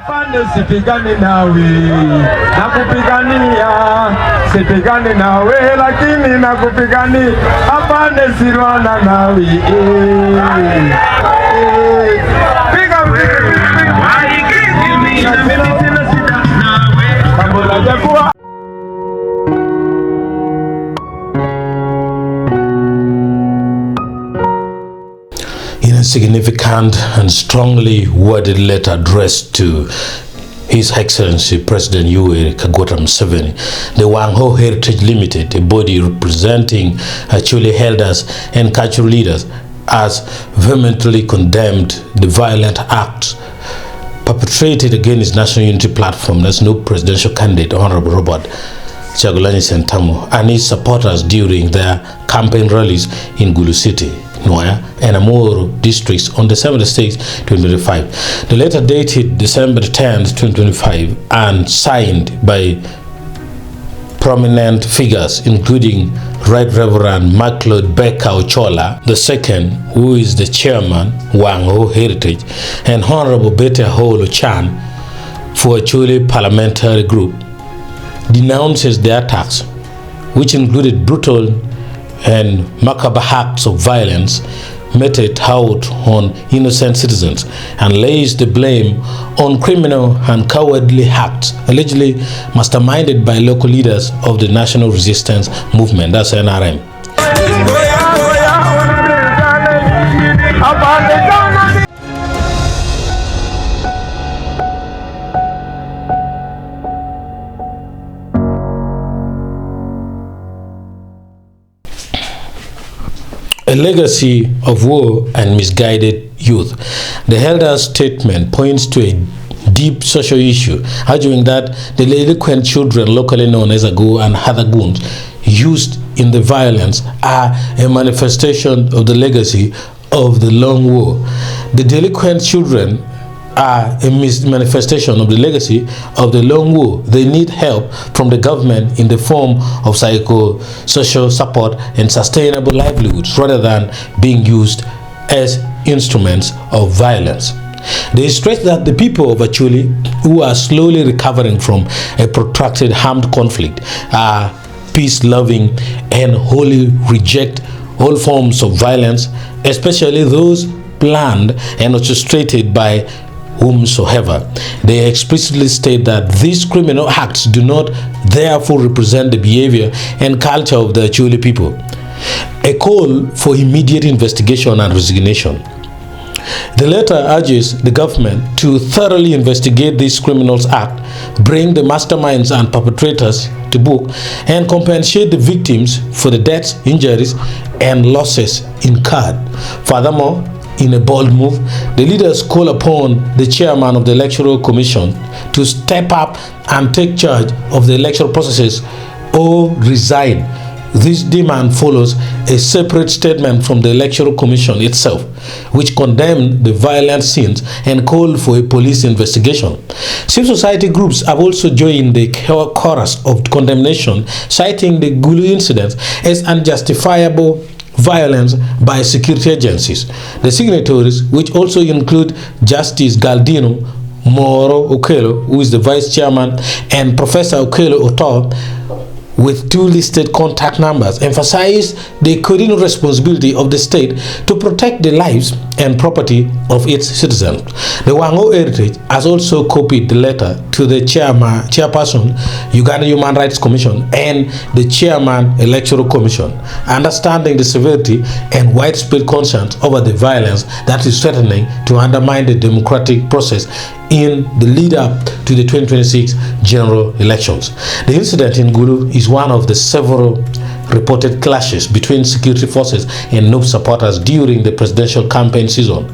Apande sipigani nawe, nakupigania, sipigani nawe, lakini nakupigani, apande sirwana nawe, piga In a significant and strongly worded letter addressed to His Excellency President Yoweri Kaguta Museveni, the Wangho Heritage Limited, a body representing Acholi elders and cultural leaders, has vehemently condemned the violent acts perpetrated against National Unity Platform, that's no presidential candidate, Honorable Robert Chagulanyi Sentamu, and his supporters during their campaign rallies in Gulu City, Noya, and Amuru districts on December 6, 2025. The letter dated December 10, 2025, and signed by prominent figures including Right Reverend Macleod Becca Ochola II, who is the chairman, Wangho Heritage, and Honorable Bete Holo Chan for Acholi Parliamentary Group, denounces the attacks, which included brutal and macabre acts of violence meted out on innocent citizens, and lays the blame on criminal and cowardly acts allegedly masterminded by local leaders of the National Resistance Movement, that's NRM. A legacy of war and misguided youth. The elder's statement points to a deep social issue, arguing that the delinquent children locally known as Ago and other goons used in the violence are a manifestation of the legacy of the long war. The delinquent children are a manifestation of the legacy of the long war. They need help from the government in the form of psycho-social support and sustainable livelihoods rather than being used as instruments of violence. They stress that the people of Acholi, who are slowly recovering from a protracted armed conflict, are peace-loving and wholly reject all forms of violence, especially those planned and orchestrated by whomsoever. They explicitly state that these criminal acts do not therefore represent the behavior and culture of the Acholi people. A call for immediate investigation and resignation. The letter urges the government to thoroughly investigate these criminals act, bring the masterminds and perpetrators to book, and compensate the victims for the deaths, injuries, and losses incurred. Furthermore, in a bold move, the leaders call upon the chairman of the Electoral Commission to step up and take charge of the electoral processes or resign. This demand follows a separate statement from the Electoral Commission itself, which condemned the violent scenes and called for a police investigation. Civil society groups have also joined the chorus of condemnation, citing the Gulu incident as unjustifiable violence by security agencies. The signatories, which also include Justice Galdino Moro Ochola, who is the vice chairman, and Professor Ochola Otor, with two listed contact numbers, emphasize the continued responsibility of the state to protect the lives and property of its citizens. The Wangho Heritage has also copied the letter to the chairperson, Uganda Human Rights Commission, and the chairman, Electoral Commission, understanding the severity and widespread concerns over the violence that is threatening to undermine the democratic process in the lead up to the 2026 general elections. The incident in Gulu is one of the several reported clashes between security forces and NUP supporters during the presidential campaign season.